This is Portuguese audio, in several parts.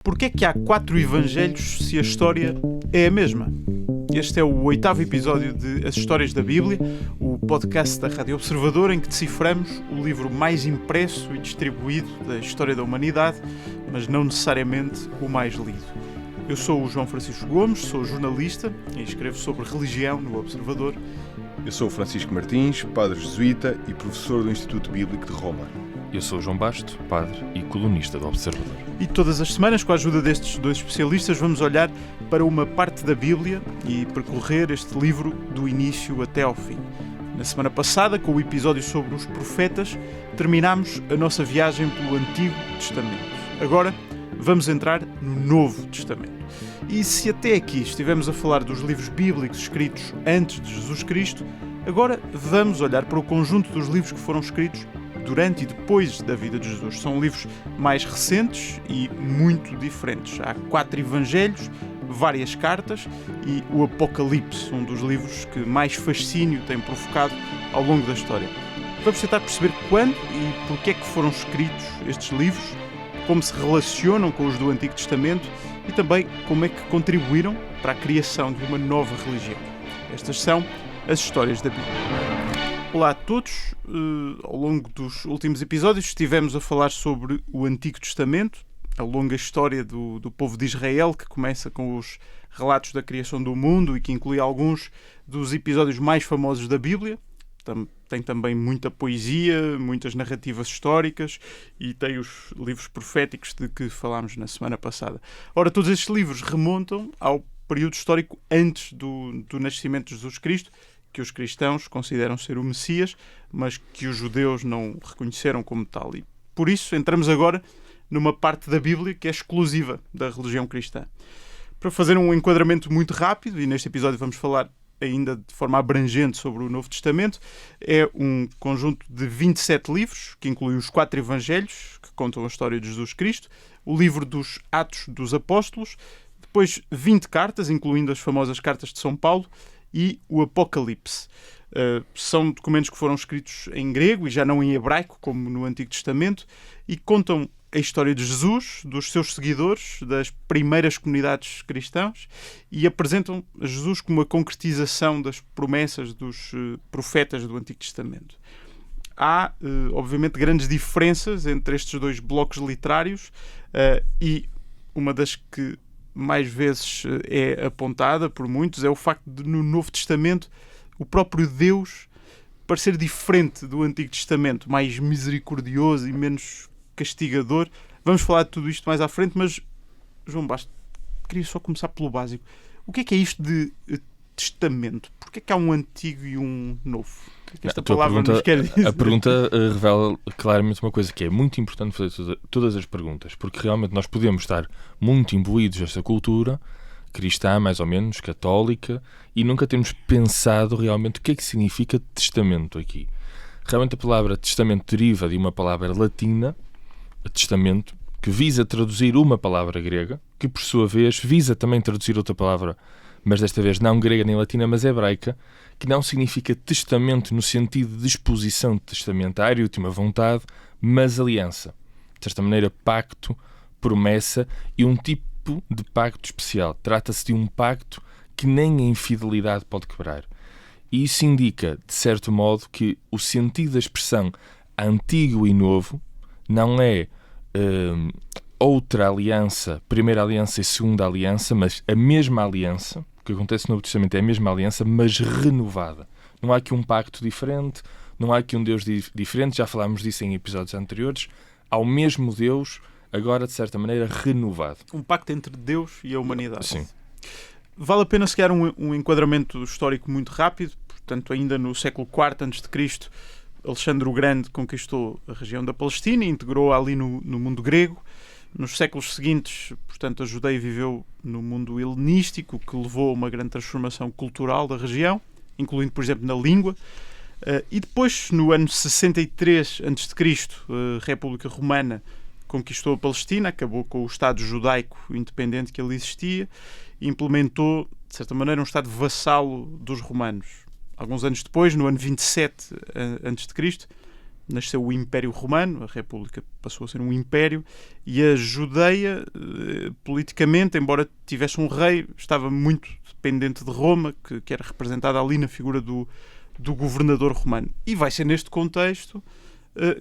Porquê é que há 4 evangelhos se a história é a mesma? Este é o 8º episódio de As Histórias da Bíblia, o podcast da Rádio Observador em que deciframos o livro mais impresso e distribuído da história da humanidade, mas não necessariamente o mais lido. Eu sou o João Francisco Gomes, sou jornalista e escrevo sobre religião no Observador. Eu sou o Francisco Martins, padre jesuíta e professor do Instituto Bíblico de Roma. Eu sou o João Basto, padre e colunista do Observador. E todas as semanas, com a ajuda destes dois especialistas, vamos olhar para uma parte da Bíblia e percorrer este livro do início até ao fim. Na semana passada, com o episódio sobre os profetas, terminámos a nossa viagem pelo Antigo Testamento. Agora, vamos entrar no Novo Testamento. E se até aqui estivemos a falar dos livros bíblicos escritos antes de Jesus Cristo, agora vamos olhar para o conjunto dos livros que foram escritos durante e depois da vida de Jesus. São livros mais recentes e muito diferentes. Há 4 evangelhos, várias cartas e o Apocalipse, um dos livros que mais fascínio tem provocado ao longo da história. Vamos tentar perceber quando e porquê é que foram escritos estes livros, como se relacionam com os do Antigo Testamento e também como é que contribuíram para a criação de uma nova religião. Estas são as histórias da Bíblia. Olá a todos. Ao longo dos últimos episódios estivemos a falar sobre o Antigo Testamento, a longa história do povo de Israel, que começa com os relatos da criação do mundo e que inclui alguns dos episódios mais famosos da Bíblia. Tem também muita poesia, muitas narrativas históricas e tem os livros proféticos de que falámos na semana passada. Ora, todos estes livros remontam ao período histórico antes do nascimento de Jesus Cristo, que os cristãos consideram ser o Messias, mas que os judeus não reconheceram como tal. E por isso entramos agora numa parte da Bíblia que é exclusiva da religião cristã. Para fazer um enquadramento muito rápido, e neste episódio vamos falar ainda de forma abrangente sobre o Novo Testamento, é um conjunto de 27 livros, que inclui os 4 evangelhos, que contam a história de Jesus Cristo, o livro dos Atos dos Apóstolos, depois 20 cartas, incluindo as famosas cartas de São Paulo, e o Apocalipse. São documentos que foram escritos em grego e já não em hebraico, como no Antigo Testamento, e contam a história de Jesus, dos seus seguidores, das primeiras comunidades cristãs, e apresentam Jesus como a concretização das promessas dos profetas do Antigo Testamento. Há, obviamente, grandes diferenças entre estes dois blocos literários e uma das que mais vezes é apontada por muitos é o facto de, no Novo Testamento, o próprio Deus parecer diferente do Antigo Testamento, mais misericordioso e menos castigador. Vamos falar de tudo isto mais à frente, mas, João Basto, queria só começar pelo básico. O que é isto de testamento? Porquê é que há um antigo e um novo? O que é que esta palavra nos quer dizer? A pergunta revela claramente uma coisa que é muito importante fazer todas as perguntas, porque realmente nós podemos estar muito imbuídos nesta cultura cristã, mais ou menos, católica, e nunca temos pensado realmente o que é que significa testamento aqui. Realmente a palavra testamento deriva de uma palavra latina, testamento, que visa traduzir uma palavra grega, que por sua vez visa também traduzir outra palavra, mas desta vez não grega nem latina, mas hebraica, que não significa testamento no sentido de disposição testamentária, última vontade, mas aliança. De certa maneira, pacto, promessa e um tipo de pacto especial. Trata-se de um pacto que nem a infidelidade pode quebrar. E isso indica, de certo modo, que o sentido da expressão antigo e novo não é outra aliança, primeira aliança e segunda aliança, mas a mesma aliança. O que acontece no Novo Testamento é a mesma aliança, mas renovada. Não há aqui um pacto diferente, não há aqui um Deus diferente, já falámos disso em episódios anteriores. Há o mesmo Deus, agora de certa maneira renovado. Um pacto entre Deus e a humanidade. Sim. Vale a pena se criar um enquadramento histórico muito rápido. Portanto, ainda no século IV a.C., Alexandre o Grande conquistou a região da Palestina e integrou-a ali no mundo grego. Nos séculos seguintes, portanto, a Judeia viveu no mundo helenístico, que levou a uma grande transformação cultural da região, incluindo, por exemplo, na língua. E depois, no ano 63 a.C., a República Romana conquistou a Palestina, acabou com o Estado judaico independente que ali existia e implementou, de certa maneira, um Estado vassalo dos romanos. Alguns anos depois, no ano 27 a.C., nasceu o Império Romano, a República passou a ser um império, e a Judeia, politicamente, embora tivesse um rei, estava muito dependente de Roma, que era representada ali na figura do governador romano. E vai ser neste contexto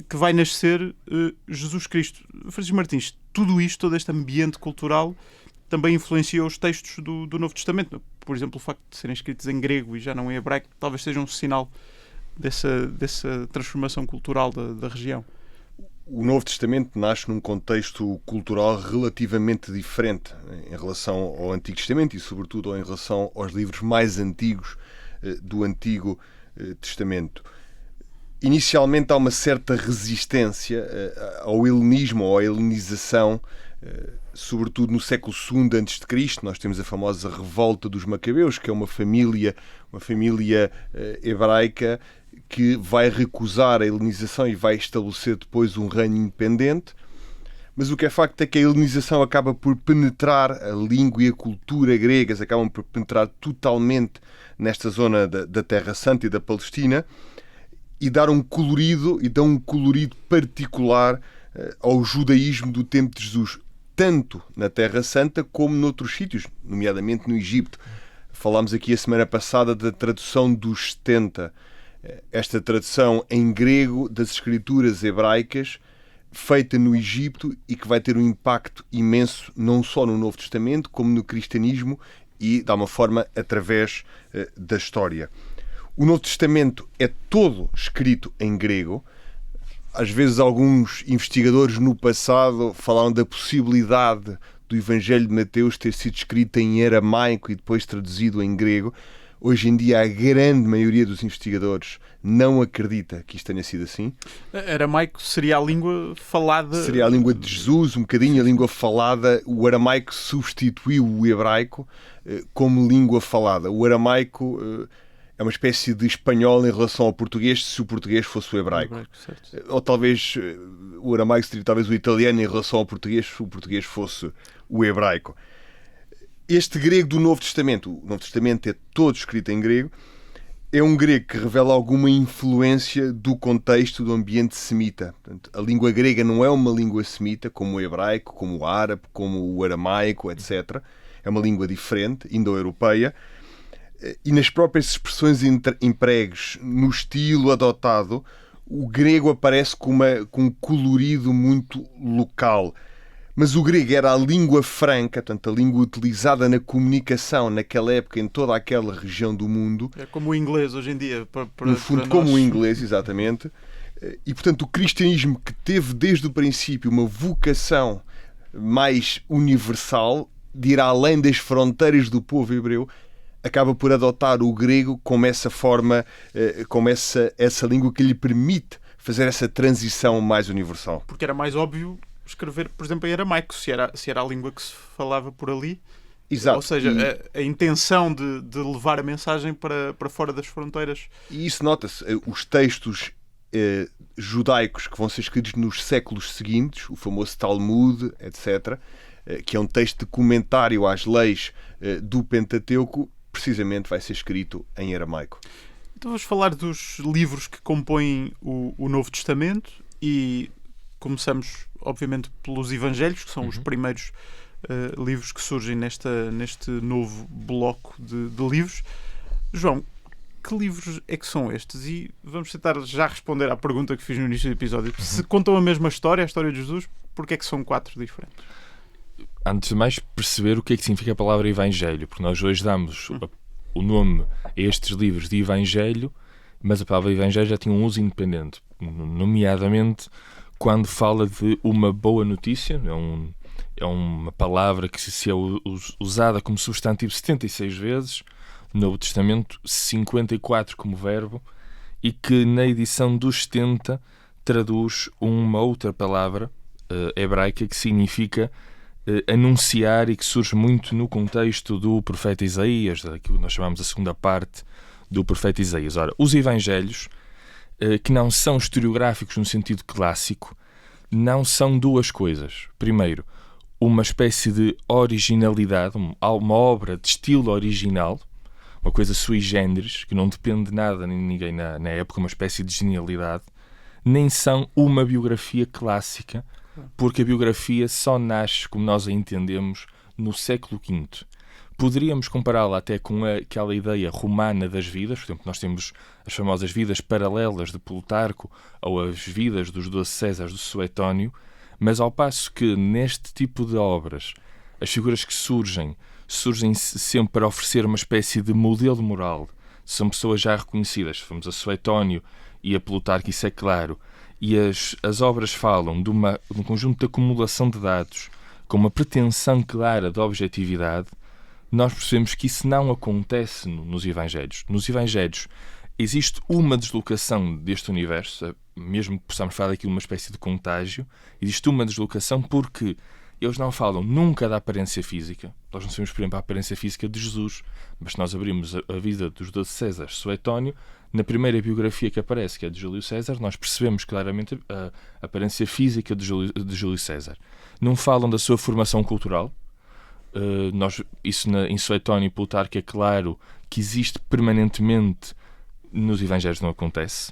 que vai nascer Jesus Cristo. Francisco Martins, tudo isto, todo este ambiente cultural, também influencia os textos do Novo Testamento. Por exemplo, o facto de serem escritos em grego e já não em hebraico, talvez seja um sinal dessa transformação cultural da região. O Novo Testamento nasce num contexto cultural relativamente diferente em relação ao Antigo Testamento e, sobretudo, em relação aos livros mais antigos do Antigo Testamento. Inicialmente há uma certa resistência ao helenismo ou à helenização, sobretudo no século II a.C. Nós temos a famosa revolta dos Macabeus, que é uma família hebraica que vai recusar a helenização e vai estabelecer depois um reino independente. Mas o que é facto é que a helenização acaba por penetrar a língua e a cultura gregas, acabam por penetrar totalmente nesta zona da Terra Santa e da Palestina e dão um colorido particular ao judaísmo do tempo de Jesus, tanto na Terra Santa como noutros sítios, nomeadamente no Egito. Falámos aqui a semana passada da tradução dos 70. Esta tradução em grego das escrituras hebraicas, feita no Egito e que vai ter um impacto imenso não só no Novo Testamento, como no cristianismo e, de alguma forma, através da história. O Novo Testamento é todo escrito em grego. Às vezes alguns investigadores no passado falaram da possibilidade do Evangelho de Mateus ter sido escrito em aramaico e depois traduzido em grego. Hoje em dia a grande maioria dos investigadores não acredita que isto tenha sido assim. Aramaico seria a língua falada... Seria a língua de Jesus, um bocadinho a língua falada. O aramaico substituiu o hebraico como língua falada. O aramaico é uma espécie de espanhol em relação ao português, se o português fosse o hebraico. Ou talvez o aramaico seria talvez o italiano em relação ao português, se o português fosse o hebraico. Este grego do Novo Testamento, o Novo Testamento é todo escrito em grego, é um grego que revela alguma influência do contexto do ambiente semita. Portanto, a língua grega não é uma língua semita, como o hebraico, como o árabe, como o aramaico, etc. É uma língua diferente, indo-europeia. E nas próprias expressões empregues, no estilo adotado, o grego aparece com um colorido muito local. Mas o grego era a língua franca, portanto, a língua utilizada na comunicação naquela época em toda aquela região do mundo. É como o inglês hoje em dia. No fundo, como o inglês, exatamente. E, portanto, o cristianismo, que teve desde o princípio uma vocação mais universal, de ir além das fronteiras do povo hebreu, acaba por adotar o grego como essa forma, como essa língua que lhe permite fazer essa transição mais universal. Porque era mais óbvio escrever, por exemplo, em aramaico, se era a língua que se falava por ali. Exato. Ou seja, a intenção de levar a mensagem para fora das fronteiras. E isso nota-se. Os textos judaicos que vão ser escritos nos séculos seguintes, o famoso Talmud, etc., que é um texto de comentário às leis do Pentateuco, precisamente vai ser escrito em aramaico. Então vamos falar dos livros que compõem o Novo Testamento e começamos, obviamente, pelos Evangelhos, que são os primeiros livros que surgem neste novo bloco de livros. João, que livros é que são estes? E vamos tentar já responder à pergunta que fiz no início do episódio. Se contam a mesma história, a história de Jesus, porque é que são 4 diferentes? Antes de mais, perceber o que é que significa a palavra Evangelho, porque nós hoje damos o nome a estes livros de Evangelho, mas a palavra Evangelho já tinha um uso independente, nomeadamente quando fala de uma boa notícia. É uma palavra que se é usada como substantivo 76 vezes, no Novo Testamento 54 como verbo, e que na edição dos 70 traduz uma outra palavra hebraica que significa anunciar, e que surge muito no contexto do profeta Isaías, daquilo que nós chamamos a segunda parte do profeta Isaías. Ora, os Evangelhos, que não são historiográficos no sentido clássico, não são duas coisas. Primeiro, uma espécie de originalidade, uma obra de estilo original, uma coisa sui generis, que não depende de nada nem ninguém na época, uma espécie de genialidade. nem são uma biografia clássica, porque a biografia só nasce, como nós a entendemos, no século V. Poderíamos compará-la até com aquela ideia romana das vidas. Por exemplo, nós temos as famosas vidas paralelas de Plutarco ou as vidas dos 12 Césares do Suetónio, mas ao passo que neste tipo de obras as figuras que surgem sempre para oferecer uma espécie de modelo moral. São pessoas já reconhecidas. Se formos a Suetónio e a Plutarco, isso é claro. E as obras falam de um conjunto de acumulação de dados com uma pretensão clara de objetividade. Nós percebemos que isso não acontece nos Evangelhos. Nos Evangelhos existe uma deslocação deste universo, mesmo que possamos falar aqui de uma espécie de contágio, existe uma deslocação porque eles não falam nunca da aparência física. Nós não sabemos, por exemplo, a aparência física de Jesus, mas se nós abrimos a vida dos 12 Césares Suetónio, na primeira biografia que aparece, que é de Júlio César, nós percebemos claramente a aparência física de Júlio César. Não falam da sua formação cultural. Em Suetónio e Plutarco é claro que existe permanentemente, nos Evangelhos não acontece.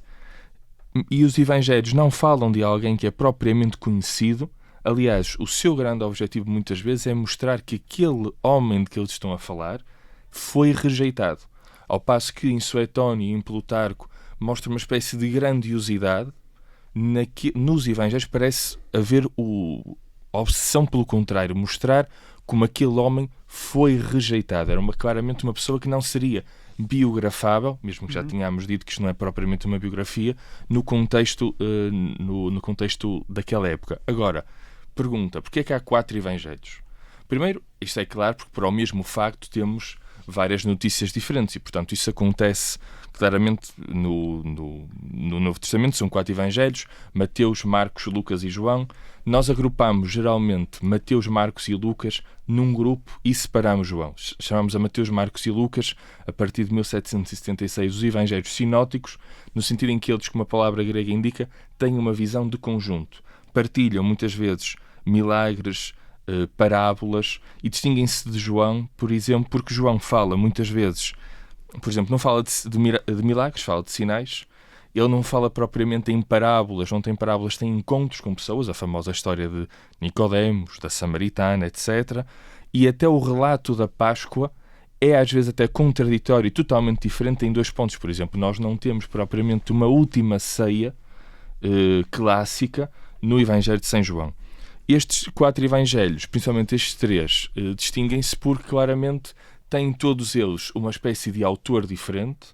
E os Evangelhos não falam de alguém que é propriamente conhecido. Aliás, o seu grande objetivo muitas vezes é mostrar que aquele homem de que eles estão a falar foi rejeitado. Ao passo que em Suetónio e em Plutarco mostra uma espécie de grandiosidade, nos Evangelhos parece haver a obsessão pelo contrário, mostrar como aquele homem foi rejeitado. Era claramente uma pessoa que não seria biografável, mesmo que já tínhamos dito que isto não é propriamente uma biografia, no contexto daquela época. Agora, pergunta, porquê é que há 4 Evangelhos? Primeiro, isto é claro, porque para o mesmo facto temos várias notícias diferentes e, portanto, isso acontece claramente no Novo Testamento. São 4 Evangelhos, Mateus, Marcos, Lucas e João. Nós agrupamos geralmente Mateus, Marcos e Lucas num grupo e separamos João. Chamamos a Mateus, Marcos e Lucas, a partir de 1776, os Evangelhos sinóticos, no sentido em que eles, como a palavra grega indica, têm uma visão de conjunto. Partilham muitas vezes milagres, parábolas, e distinguem-se de João, por exemplo, porque João fala muitas vezes, por exemplo, não fala de milagres, fala de sinais. Ele não fala propriamente em parábolas, não tem parábolas, tem encontros com pessoas, a famosa história de Nicodemos, da Samaritana, etc. E até o relato da Páscoa é às vezes até contraditório e totalmente diferente em 2 pontos. Por exemplo, nós não temos propriamente uma última ceia clássica no Evangelho de São João. Estes 4 Evangelhos, principalmente estes 3, distinguem-se porque claramente têm todos eles uma espécie de autor diferente,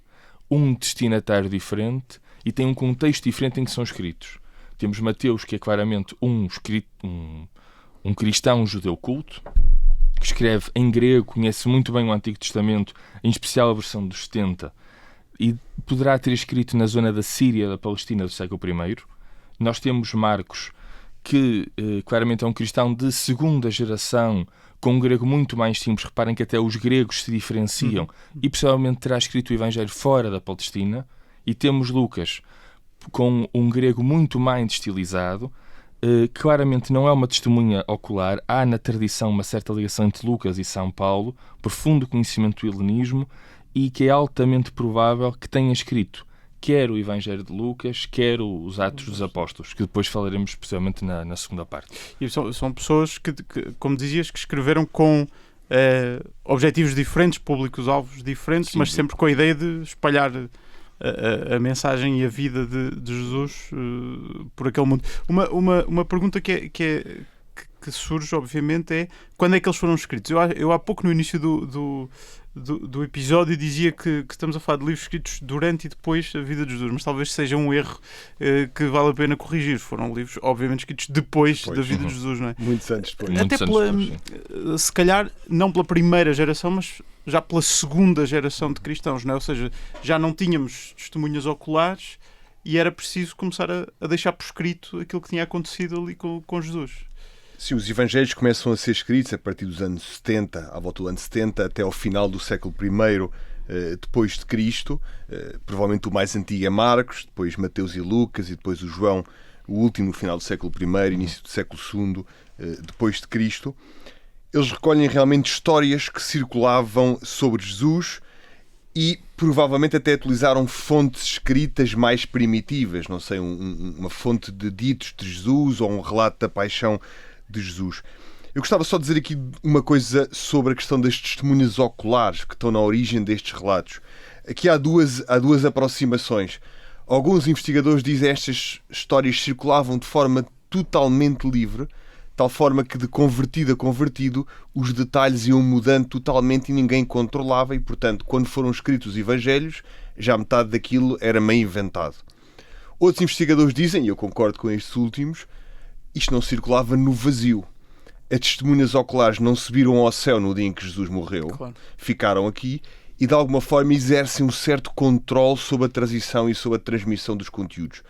um destinatário diferente e têm um contexto diferente em que são escritos. Temos Mateus, que é claramente um cristão judeu culto, que escreve em grego, conhece muito bem o Antigo Testamento, em especial a versão dos 70, e poderá ter escrito na zona da Síria, da Palestina, do século I. Nós temos Marcos, que claramente é um cristão de segunda geração, com um grego muito mais simples. Reparem que até os gregos se diferenciam, e possivelmente terá escrito o Evangelho fora da Palestina. E temos Lucas, com um grego muito mais estilizado, claramente não é uma testemunha ocular. Há na tradição uma certa ligação entre Lucas e São Paulo, profundo conhecimento do helenismo, e que é altamente provável que tenha escrito quer o Evangelho de Lucas, quer os Atos dos Apóstolos, que depois falaremos especialmente na segunda parte. E são pessoas que, como dizias, que escreveram com objetivos diferentes, públicos-alvos diferentes, sim, mas sempre com a ideia de espalhar a mensagem e a vida de Jesus por aquele mundo. Uma pergunta que surge, obviamente, é quando é que eles foram escritos? Eu há pouco, no início do episódio, dizia que estamos a falar de livros escritos durante e depois da vida de Jesus, mas talvez seja um erro que vale a pena corrigir. Foram livros, obviamente, escritos depois da vida de Jesus, não é? Muitos anos depois. Até se calhar, não pela primeira geração, mas já pela segunda geração de cristãos, não é? Ou seja, já não tínhamos testemunhas oculares e era preciso começar a deixar por escrito aquilo que tinha acontecido ali com Jesus. Sim, os Evangelhos começam a ser escritos a partir dos anos 70, à volta do ano 70, até ao final do século I depois de Cristo. Provavelmente o mais antigo é Marcos, depois Mateus e Lucas, e depois o João, o último, no final do século I, início do século II depois de Cristo. Eles recolhem realmente histórias que circulavam sobre Jesus e provavelmente até utilizaram fontes escritas mais primitivas, não sei, uma fonte de ditos de Jesus ou um relato da paixão de Jesus. Eu gostava só de dizer aqui uma coisa sobre a questão das testemunhas oculares que estão na origem destes relatos. Aqui há duas aproximações. Alguns investigadores dizem que estas histórias circulavam de forma totalmente livre, tal forma que de convertido a convertido os detalhes iam mudando totalmente e ninguém controlava e, portanto, quando foram escritos os Evangelhos, já metade daquilo era meio inventado. Outros investigadores dizem, e eu concordo com estes últimos, isto não circulava no vazio. As testemunhas oculares não subiram ao céu no dia em que Jesus morreu, claro. Ficaram aqui e de alguma forma exercem um certo controle sobre a transição e sobre a transmissão dos conteúdos.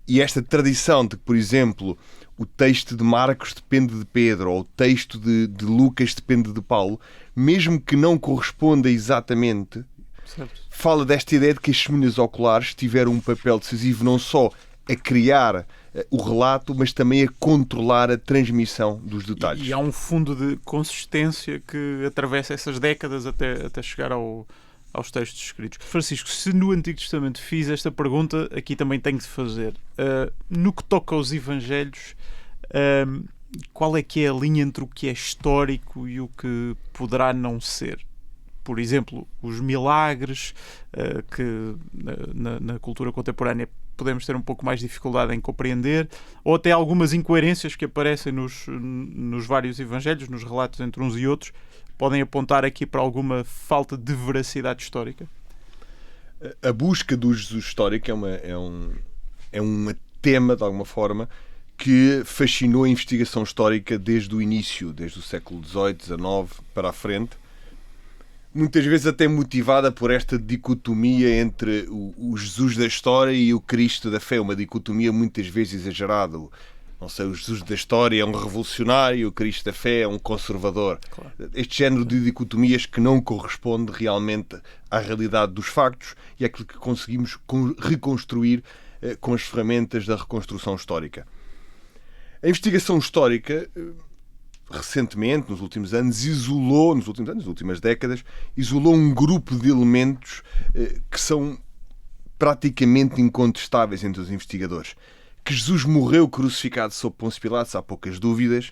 E esta tradição de que, por exemplo, o texto de Marcos depende de Pedro ou o texto de Lucas depende de Paulo, mesmo que não corresponda exatamente, certo. Fala desta ideia de que as testemunhas oculares tiveram um papel decisivo não só a criar o relato, mas também a controlar a transmissão dos detalhes. E há um fundo de consistência que atravessa essas décadas até chegar aos textos escritos. Francisco, se no Antigo Testamento fiz esta pergunta, aqui também tenho de fazer. No que toca aos Evangelhos, qual é que é a linha entre o que é histórico e o que poderá não ser? Por exemplo, os milagres que na cultura contemporânea podemos ter um pouco mais de dificuldade em compreender, ou até algumas incoerências que aparecem nos vários evangelhos, nos relatos entre uns e outros, podem apontar aqui para alguma falta de veracidade histórica? A busca do Jesus histórico é um tema, de alguma forma, que fascinou a investigação histórica desde o início, desde o século XVIII, XIX para a frente, muitas vezes até motivada por esta dicotomia entre o Jesus da história e o Cristo da fé, uma dicotomia muitas vezes exagerada. Não sei, o Jesus da história é um revolucionário e o Cristo da fé é um conservador. Claro. Este género de dicotomias que não corresponde realmente à realidade dos factos e àquilo que conseguimos reconstruir com as ferramentas da reconstrução histórica. A investigação histórica, recentemente, nos últimos anos, nas últimas décadas, isolou um grupo de elementos que são praticamente incontestáveis entre os investigadores. Que Jesus morreu crucificado sob Pôncio Pilatos, há poucas dúvidas.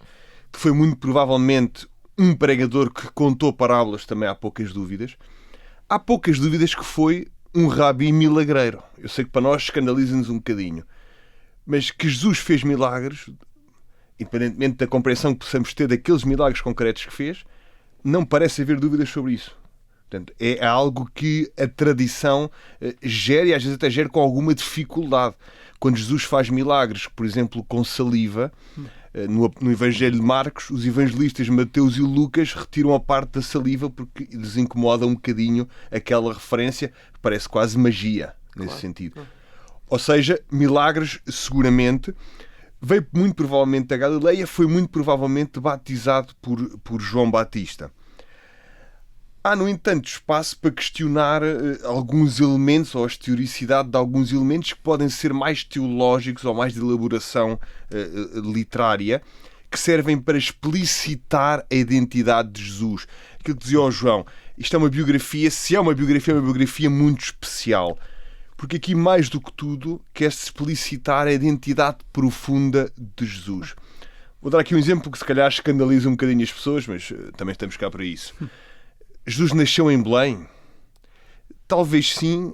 Que foi muito provavelmente um pregador que contou parábolas, também há poucas dúvidas. Há poucas dúvidas que foi um rabi milagreiro. Eu sei que para nós escandaliza-nos um bocadinho. Mas que Jesus fez milagres, independentemente da compreensão que possamos ter daqueles milagres concretos que fez, não parece haver dúvidas sobre isso. Portanto, é algo que a tradição gera e às vezes até gera com alguma dificuldade. Quando Jesus faz milagres, por exemplo, com saliva, no Evangelho de Marcos, os evangelistas Mateus e Lucas retiram a parte da saliva porque lhes incomoda um bocadinho aquela referência, parece quase magia nesse sentido. Claro. Ou seja, milagres seguramente. Veio muito provavelmente da Galileia, foi muito provavelmente batizado por João Batista. Há, no entanto, espaço para questionar alguns elementos ou a historicidade de alguns elementos que podem ser mais teológicos ou mais de elaboração literária, que servem para explicitar a identidade de Jesus. Aquilo que dizia o João, isto é uma biografia, se é uma biografia muito especial. Porque aqui, mais do que tudo, quer-se explicitar a identidade profunda de Jesus. Vou dar aqui um exemplo que se calhar escandaliza um bocadinho as pessoas, mas também estamos cá para isso. Jesus nasceu em Belém? Talvez sim,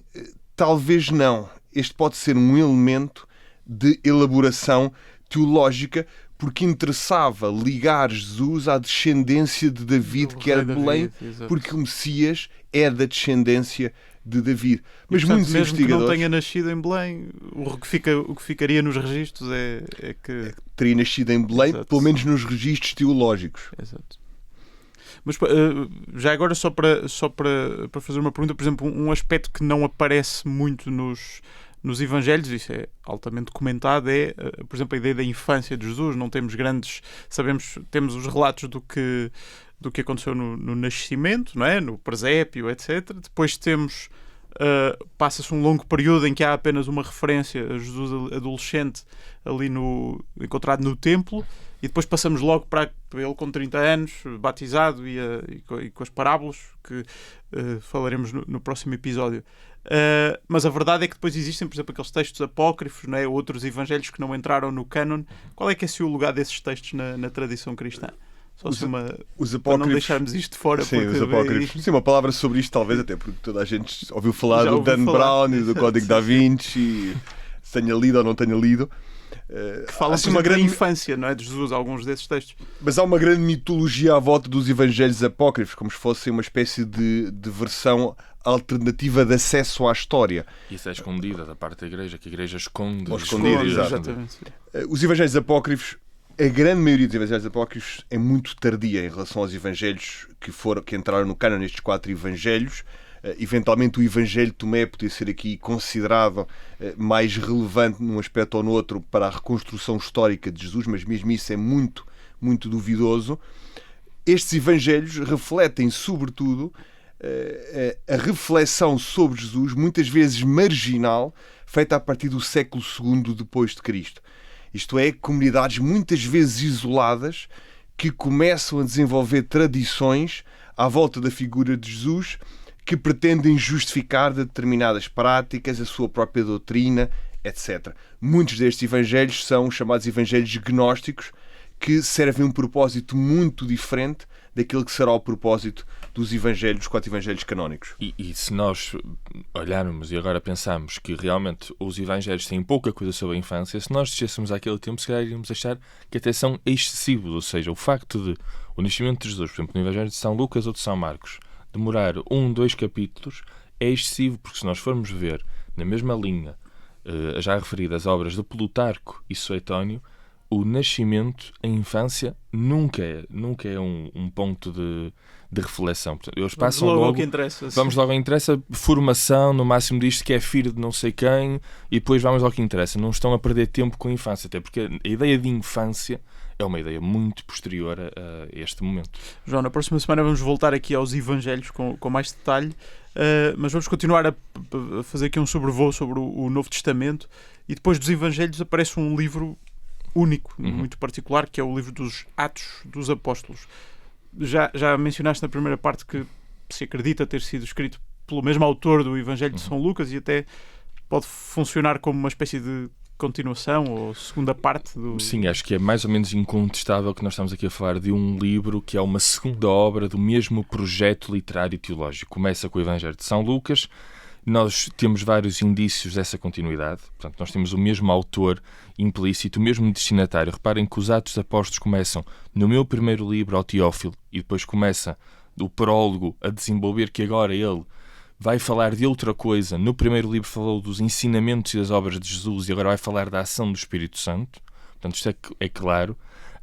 talvez não. Este pode ser um elemento de elaboração teológica, porque interessava ligar Jesus à descendência de David, que era de Belém, porque o Messias é da descendência de David. Mas portanto, muitos mesmo investigadores, que não tenha nascido em Belém, o que ficaria nos registros é que teria nascido em Belém, exato. Pelo menos nos registros teológicos. Exato. Mas já agora só para fazer uma pergunta, por exemplo, um aspecto que não aparece muito nos Evangelhos, isso é altamente comentado, é, por exemplo, a ideia da infância de Jesus. Não temos temos os relatos do que aconteceu no nascimento, não é? No presépio, etc. Depois temos passa-se um longo período em que há apenas uma referência a Jesus adolescente ali encontrado no templo, e depois passamos logo para ele com 30 anos, batizado, e com as parábolas, que falaremos no próximo episódio. Mas a verdade é que depois existem, por exemplo, aqueles textos apócrifos, né, outros evangelhos que não entraram no cânon. Qual é que é o lugar desses textos na tradição cristã? Os apócrifos, para não deixarmos isto de fora. Sim, os apócrifos. Sim, uma palavra sobre isto, talvez, até porque toda a gente ouviu falar do Dan Brown e do Código da Vinci, se tenha lido ou não tenha lido. Que falam assim, uma grande infância, não é, de Jesus, alguns desses textos. Mas há uma grande mitologia à volta dos evangelhos apócrifos, como se fossem uma espécie de versão alternativa de acesso à história. Isso é escondida da parte da Igreja, que a Igreja esconde. Exatamente. Os evangelhos apócrifos, a grande maioria dos evangelhos apócrifos é muito tardia em relação aos evangelhos que entraram no cânon, nestes 4 evangelhos. Eventualmente o Evangelho de Tomé podia ser aqui considerado mais relevante num aspecto ou no outro para a reconstrução histórica de Jesus, mas mesmo isso é muito, muito duvidoso. Estes evangelhos refletem, sobretudo, a reflexão sobre Jesus, muitas vezes marginal, feita a partir do século II depois de Cristo. Isto é, comunidades muitas vezes isoladas que começam a desenvolver tradições à volta da figura de Jesus, que pretendem justificar determinadas práticas, a sua própria doutrina, etc. Muitos destes evangelhos são chamados evangelhos gnósticos, que servem um propósito muito diferente daquilo que será o propósito dos 4 evangelhos canónicos. E se nós olharmos e agora pensarmos que realmente os evangelhos têm pouca coisa sobre a infância, se nós descêssemos àquele tempo, se calhar iríamos achar que até são excessivos, ou seja, o facto de o nascimento de Jesus, por exemplo, no evangelho de São Lucas ou de São Marcos, demorar 2 capítulos é excessivo, porque se nós formos ver na mesma linha já referidas obras de Plutarco e Suetónio, o nascimento, a infância, nunca é um ponto de reflexão. Portanto, eles passam logo ao que interessa. Vamos logo ao que interessa, formação, no máximo disto que é filho de não sei quem, e depois vamos ao que interessa. Não estão a perder tempo com a infância, até porque a ideia de infância é uma ideia muito posterior a este momento. João, na próxima semana vamos voltar aqui aos evangelhos com mais detalhe, mas vamos continuar a fazer aqui um sobrevoo sobre o Novo Testamento, e depois dos evangelhos aparece um livro único, muito particular, que é o livro dos Atos dos Apóstolos. Já mencionaste na primeira parte que se acredita ter sido escrito pelo mesmo autor do Evangelho de São Lucas, e até pode funcionar como uma espécie de continuação ou segunda parte do... Sim, acho que é mais ou menos incontestável que nós estamos aqui a falar de um livro que é uma segunda obra do mesmo projeto literário e teológico. Começa com o Evangelho de São Lucas. Nós temos vários indícios dessa continuidade. Portanto, nós temos o mesmo autor implícito, o mesmo destinatário. Reparem que os Atos dos Apóstolos começam no meu primeiro livro, ao Teófilo, e depois começa o prólogo a desenvolver que agora ele vai falar de outra coisa. No primeiro livro falou dos ensinamentos e das obras de Jesus, e agora vai falar da ação do Espírito Santo. Portanto, isto é claro.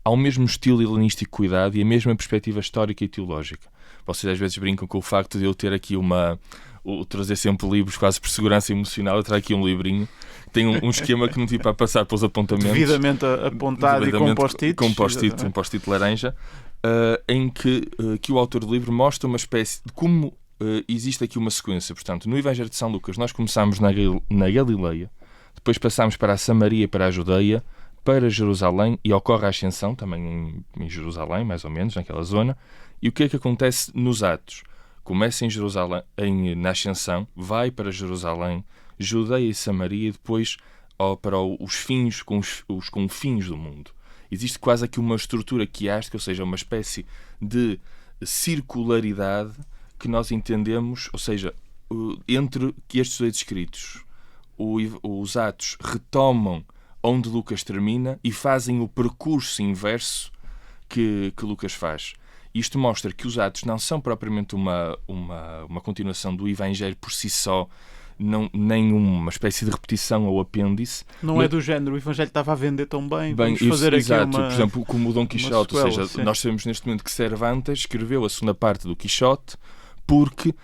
Há o mesmo estilo helenístico cuidado e a mesma perspectiva histórica e teológica. Vocês às vezes brincam com o facto de eu ter aqui trazer sempre livros quase por segurança emocional. Eu trago aqui um livrinho, tem um esquema que não tive para passar pelos apontamentos, devidamente apontado e com post-it, um post-it laranja, em que o autor do livro mostra uma espécie de como existe aqui uma sequência. Portanto, no Evangelho de São Lucas nós começamos na Galileia, depois passamos para a Samaria, para a Judeia, para Jerusalém, e ocorre a ascensão também em Jerusalém, mais ou menos naquela zona. E o que é que acontece nos Atos? Começa em Jerusalém, na ascensão, vai para Jerusalém, Judeia e Samaria, e depois para os fins, com os confins do mundo. Existe quase aqui uma estrutura quiástica, ou seja, uma espécie de circularidade que nós entendemos, ou seja, entre estes 2 escritos, os Atos retomam onde Lucas termina e fazem o percurso inverso que Lucas faz. Isto mostra que os Atos não são propriamente uma continuação do Evangelho por si só, nem uma espécie de repetição ou apêndice. Não é do género, o Evangelho estava a vender tão bem, vamos fazer exato, aqui por exemplo, como o Dom Quixote, sequela, ou seja, sim. Nós sabemos neste momento que Cervantes escreveu a segunda parte do Quixote porque,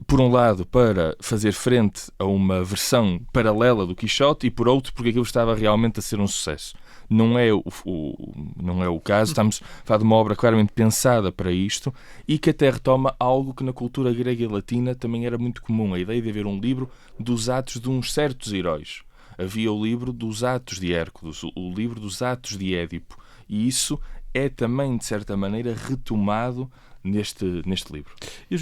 por um lado, para fazer frente a uma versão paralela do Quixote, e por outro, porque aquilo estava realmente a ser um sucesso. não é o caso. Estamos a falar de uma obra claramente pensada para isto e que até retoma algo que na cultura grega e latina também era muito comum, a ideia de haver um livro dos atos de uns certos heróis. Havia o livro dos atos de Hércules, o livro dos atos de Édipo, e isso é também, de certa maneira, retomado neste livro. E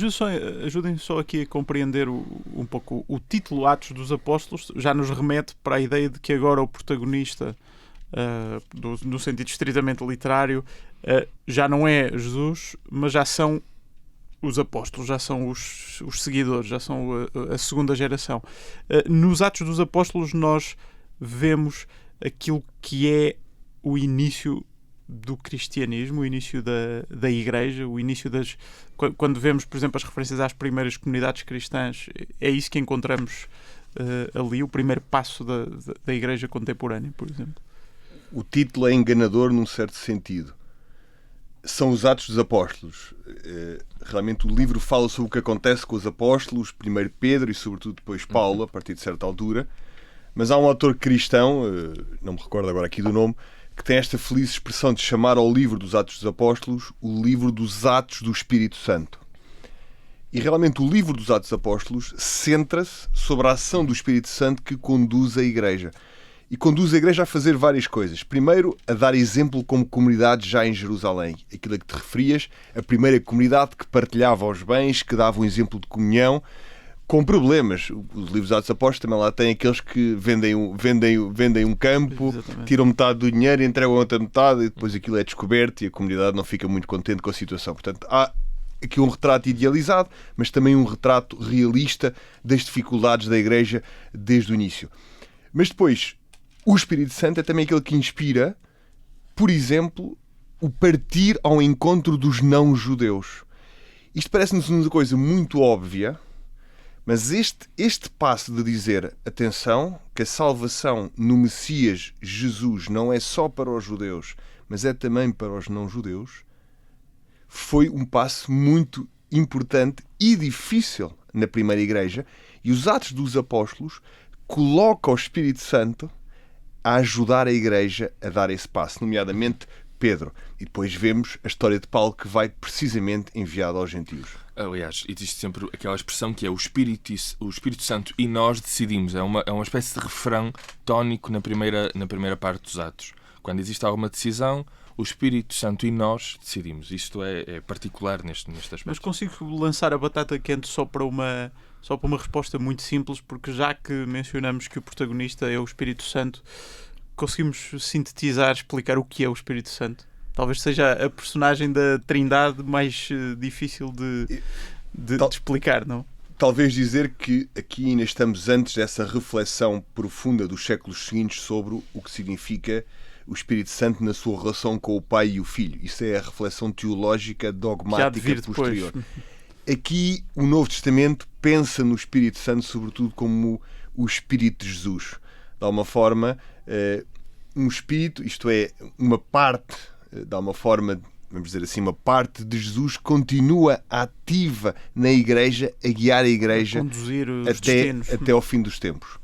ajudem só aqui a compreender um pouco o título Atos dos Apóstolos, já nos remete para a ideia de que agora o protagonista, no sentido estritamente literário, já não é Jesus, mas já são os apóstolos, já são os seguidores, já são a segunda geração. Nos Atos dos Apóstolos nós vemos aquilo que é o início do cristianismo, o início da igreja, o início das... Quando vemos, por exemplo, as referências às primeiras comunidades cristãs, é isso que encontramos ali, o primeiro passo da igreja contemporânea, por exemplo. O título é enganador num certo sentido. São os Atos dos Apóstolos. Realmente o livro fala sobre o que acontece com os apóstolos, primeiro Pedro e sobretudo depois Paulo, a partir de certa altura. Mas há um autor cristão, não me recordo agora aqui do nome, que tem esta feliz expressão de chamar ao livro dos Atos dos Apóstolos o livro dos Atos do Espírito Santo. E realmente o livro dos Atos dos Apóstolos centra-se sobre a ação do Espírito Santo que conduz a Igreja. E conduz a Igreja a fazer várias coisas. Primeiro, a dar exemplo como comunidade já em Jerusalém. Aquilo a que te referias, a primeira comunidade que partilhava os bens, que dava um exemplo de comunhão, com problemas. Os livros dos Atos dos Apóstolos também lá têm aqueles que vendem um campo, Exatamente. tiram metade do dinheiro e entregam a outra metade e depois aquilo é descoberto e a comunidade não fica muito contente com a situação. Portanto, há aqui um retrato idealizado, mas também um retrato realista das dificuldades da Igreja desde o início. Mas depois, o Espírito Santo é também aquele que inspira, por exemplo, o partir ao encontro dos não-judeus. Isto parece-nos uma coisa muito óbvia, mas este passo de dizer, atenção, que a salvação no Messias Jesus não é só para os judeus, mas é também para os não-judeus, foi um passo muito importante e difícil na primeira Igreja, e os Atos dos Apóstolos colocam o Espírito Santo a ajudar a Igreja a dar esse passo, nomeadamente Pedro. E depois vemos a história de Paulo, que vai precisamente enviado aos gentios. Aliás, existe sempre aquela expressão que é o Espírito Santo e nós decidimos. É uma espécie de refrão tónico na primeira parte dos Atos. Quando existe alguma decisão, o Espírito Santo e nós decidimos. Isto é particular neste aspecto. Mas consigo lançar a batata quente só para uma resposta muito simples, porque já que mencionamos que o protagonista é o Espírito Santo, conseguimos sintetizar, explicar o que é o Espírito Santo? Talvez seja a personagem da Trindade mais difícil de explicar, não? Talvez dizer que aqui ainda estamos antes dessa reflexão profunda dos séculos seguintes sobre o que significa o Espírito Santo na sua relação com o Pai e o Filho. Isso é a reflexão teológica dogmática posterior. Aqui o Novo Testamento pensa no Espírito Santo sobretudo como o Espírito de Jesus. De alguma forma, um Espírito, isto é, uma parte, de alguma forma, vamos dizer assim, uma parte de Jesus continua ativa na Igreja, a guiar a Igreja, a conduzir os destinos. Até ao fim dos tempos.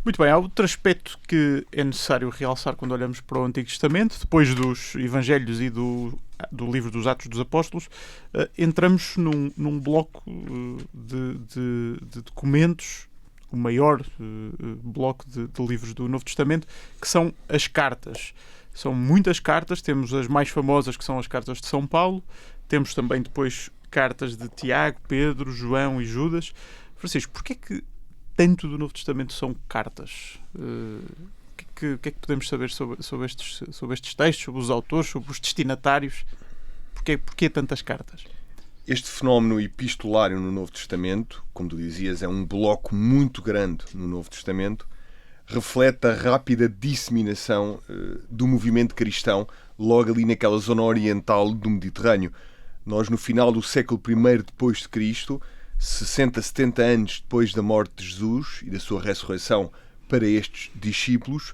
Muito bem, há outro aspecto que é necessário realçar quando olhamos para o Antigo Testamento. Depois dos Evangelhos e do livro dos Atos dos Apóstolos, entramos num bloco de documentos, o maior bloco de livros do Novo Testamento, que são as cartas. São muitas cartas, temos as mais famosas, que são as cartas de São Paulo, temos também depois cartas de Tiago, Pedro, João e Judas. Francisco, porquê é que tanto do Novo Testamento são cartas? O que é que podemos saber sobre estes textos, sobre os autores, sobre os destinatários? Porquê tantas cartas? Este fenómeno epistolário no Novo Testamento, como tu dizias, é um bloco muito grande no Novo Testamento, reflete a rápida disseminação do movimento cristão logo ali naquela zona oriental do Mediterrâneo. Nós, no final do século I depois de Cristo, 60, 70 anos depois da morte de Jesus e da sua ressurreição para estes discípulos,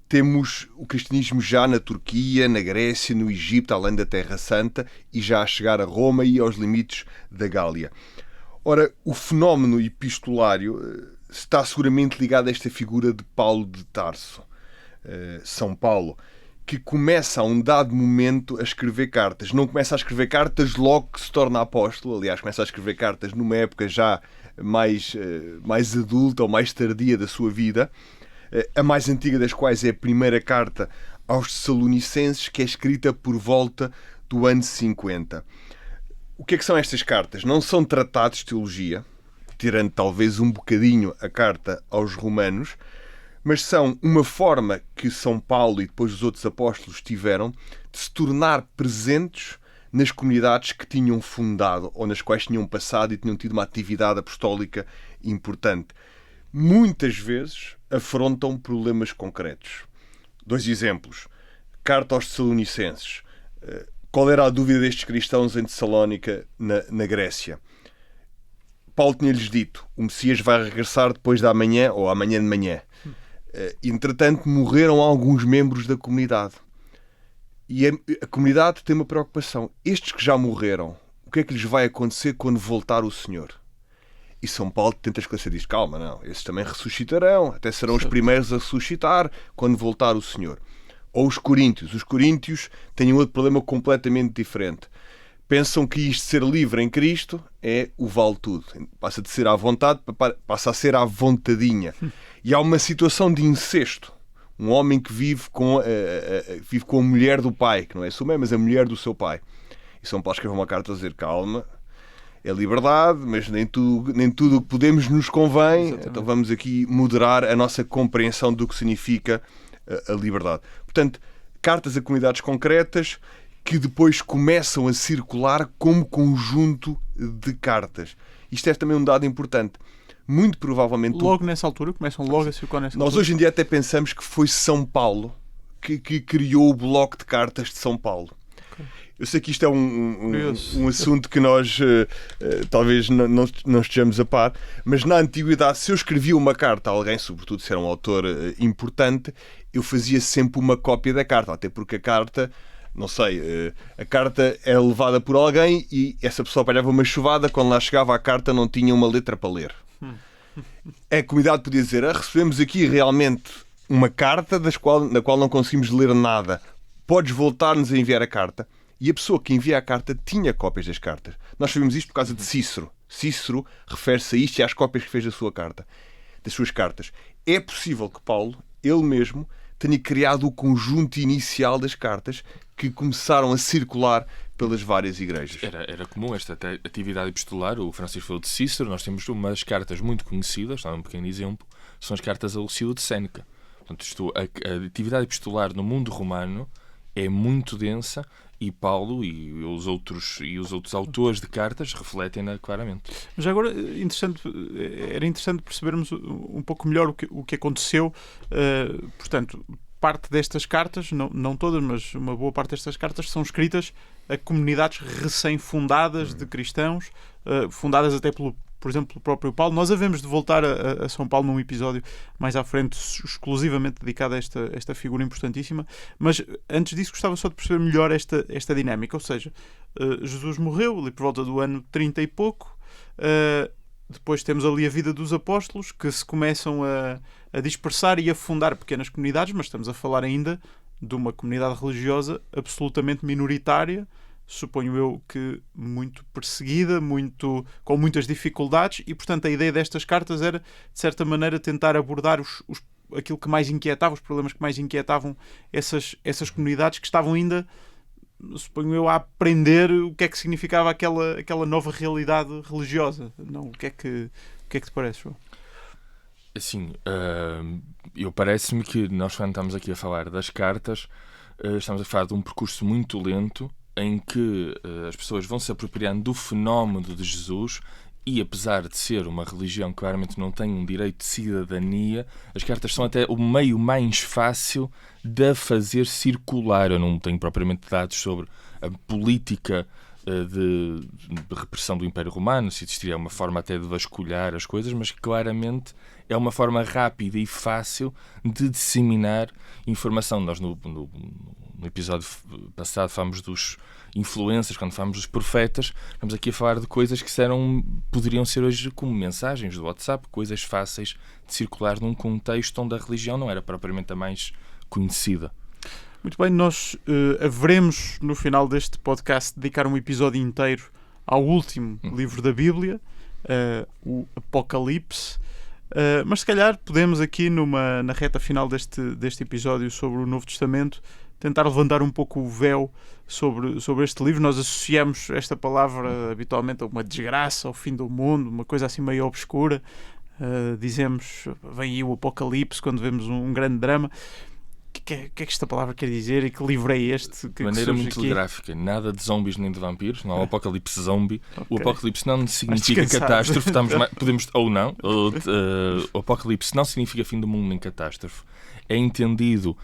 temos o cristianismo já na Turquia, na Grécia, no Egito, além da Terra Santa, e já a chegar a Roma e aos limites da Gália. Ora, o fenómeno epistolário está seguramente ligado a esta figura de Paulo de Tarso. São Paulo, que começa a um dado momento a escrever cartas. Não começa a escrever cartas logo que se torna apóstolo. Aliás, começa a escrever cartas numa época já mais adulta ou mais tardia da sua vida. A mais antiga das quais é a primeira carta aos Tessalonicenses, que é escrita por volta do ano 50. O que é que são estas cartas? Não são tratados de teologia, tirando talvez um bocadinho a carta aos Romanos, mas são uma forma que São Paulo e depois os outros apóstolos tiveram de se tornar presentes nas comunidades que tinham fundado ou nas quais tinham passado e tinham tido uma atividade apostólica importante. Muitas vezes afrontam problemas concretos. 2 exemplos. Carta aos Tessalonicenses. Qual era a dúvida destes cristãos em Tessalónica, na Grécia? Paulo tinha-lhes dito: o Messias vai regressar depois da manhã ou amanhã de manhã. Entretanto, morreram alguns membros da comunidade. E a comunidade tem uma preocupação. Estes que já morreram, o que é que lhes vai acontecer quando voltar o Senhor? E São Paulo tenta esclarecer, diz: calma, não, esses também ressuscitarão, até serão os primeiros a ressuscitar quando voltar o Senhor. Ou os coríntios. Os coríntios têm outro problema completamente diferente. Pensam que isto de ser livre em Cristo é o vale tudo. Passa de ser à vontade, passa a ser à vontadinha. E há uma situação de incesto. Um homem que vive com a mulher do pai, que não é sua mãe, mas a mulher do seu pai. E São Paulo escreve uma carta a dizer: calma, é liberdade, mas nem tudo o que podemos nos convém. Exatamente. Então vamos aqui moderar a nossa compreensão do que significa a liberdade. Portanto, cartas a comunidades concretas que depois começam a circular como conjunto de cartas. Isto é também um dado importante. Muito provavelmente... Logo nessa altura? Começam logo a circular nessa altura? Nós hoje em dia até pensamos que foi São Paulo que criou o bloco de cartas de São Paulo. Okay. Eu sei que isto é um assunto que nós talvez não estejamos a par, mas na antiguidade, se eu escrevia uma carta a alguém, sobretudo se era um autor importante, eu fazia sempre uma cópia da carta, até porque a carta... Não sei, a carta é levada por alguém e essa pessoa apanhava uma chuvada, quando lá chegava a carta não tinha uma letra para ler. A comunidade podia dizer: recebemos aqui realmente uma carta na qual não conseguimos ler nada. Podes voltar-nos a enviar a carta? E a pessoa que envia a carta tinha cópias das cartas. Nós sabemos isto por causa de Cícero. Cícero refere-se a isto e às cópias que fez das suas cartas. É possível que Paulo, ele mesmo, tenha criado o conjunto inicial das cartas que começaram a circular pelas várias igrejas. Era comum esta atividade epistolar. O Francisco falou de Cícero. Nós temos umas cartas muito conhecidas, só um pequeno exemplo, são as cartas a Lucílio de Séneca. Portanto, a atividade epistolar no mundo romano é muito densa e Paulo e os outros autores de cartas refletem-na claramente. Mas agora era interessante percebermos um pouco melhor o que aconteceu. Portanto, parte destas cartas, não todas, mas uma boa parte destas cartas são escritas a comunidades recém-fundadas de cristãos, fundadas até por exemplo, pelo próprio Paulo. Nós havemos de voltar a São Paulo num episódio mais à frente, exclusivamente dedicado a esta figura importantíssima. Mas antes disso gostava só de perceber melhor esta dinâmica. Ou seja, Jesus morreu ali por volta do ano 30 e pouco. Depois temos ali a vida dos apóstolos, que se começam a dispersar e a fundar pequenas comunidades, mas estamos a falar ainda de uma comunidade religiosa absolutamente minoritária, suponho eu que muito perseguida, com muitas dificuldades, e portanto a ideia destas cartas era, de certa maneira, tentar abordar aquilo que mais inquietava, os problemas que mais inquietavam essas comunidades que estavam ainda, suponho eu, a aprender o que é que significava aquela nova realidade religiosa. Não, o que é que te parece, João? Assim, parece-me que nós, quando estamos aqui a falar das cartas, estamos a falar de um percurso muito lento em que as pessoas vão se apropriando do fenómeno de Jesus e, apesar de ser uma religião que claramente não tem um direito de cidadania, as cartas são até o meio mais fácil de a fazer circular. Eu não tenho propriamente dados sobre a política de repressão do Império Romano, se existiria uma forma até de vasculhar as coisas, mas claramente é uma forma rápida e fácil de disseminar informação. Nós no episódio passado falámos dos influencers, quando falámos dos profetas, estamos aqui a falar de coisas que poderiam ser hoje como mensagens do WhatsApp, coisas fáceis de circular num contexto onde a religião não era propriamente a mais conhecida. Muito bem, nós haveremos no final deste podcast dedicar um episódio inteiro ao último livro da Bíblia, o Apocalipse. Mas se calhar podemos aqui na reta final deste episódio sobre o Novo Testamento tentar levantar um pouco o véu sobre este livro. Nós associamos esta palavra habitualmente a uma desgraça, ao fim do mundo, uma coisa assim meio obscura. Dizemos, vem aí o Apocalipse quando vemos um grande drama. O que é que esta palavra quer dizer e que livro é este? De maneira muito gráfica, nada de zombies nem de vampiros, não há o apocalipse zombie. Okay. O apocalipse não significa catástrofe, podemos ou não. O apocalipse não significa fim do mundo nem catástrofe. É entendido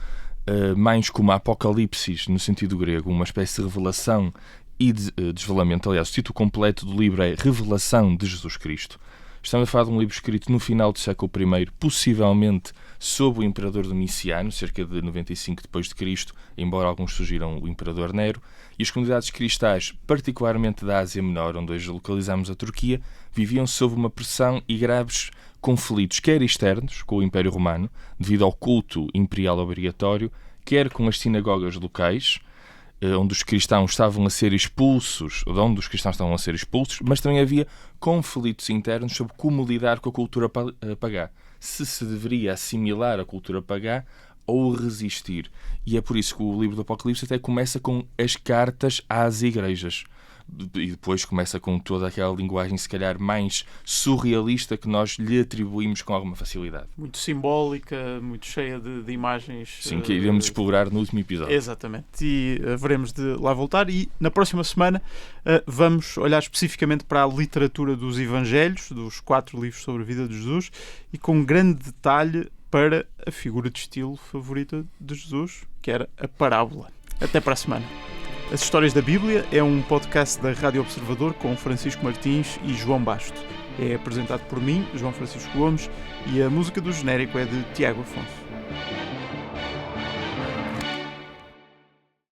mais como apocalipsis, no sentido grego, uma espécie de revelação e de desvelamento. Aliás, o título completo do livro é Revelação de Jesus Cristo. Estamos a falar de um livro escrito no final do século I, possivelmente sob o imperador Domiciano, cerca de 95 d.C., embora alguns sugiram o imperador Nero, e as comunidades cristãs, particularmente da Ásia Menor, onde hoje localizamos a Turquia, viviam sob uma pressão e graves conflitos, quer externos, com o Império Romano, devido ao culto imperial obrigatório, quer com as sinagogas locais, onde os cristãos estavam a ser expulsos, mas também havia conflitos internos sobre como lidar com a cultura pagã. Se deveria assimilar a cultura pagã ou resistir. E é por isso que o livro do Apocalipse até começa com as cartas às igrejas. E depois começa com toda aquela linguagem, se calhar, mais surrealista que nós lhe atribuímos com alguma facilidade. Muito simbólica, muito cheia de imagens. Sim, que iremos explorar no último episódio. Exatamente. E veremos de lá voltar. E na próxima semana vamos olhar especificamente para a literatura dos Evangelhos, dos 4 livros sobre a vida de Jesus, e com grande detalhe para a figura de estilo favorita de Jesus, que era a parábola. Até para a semana. As Histórias da Bíblia é um podcast da Rádio Observador com Francisco Martins e João Basto. É apresentado por mim, João Francisco Gomes, e a música do genérico é de Tiago Afonso.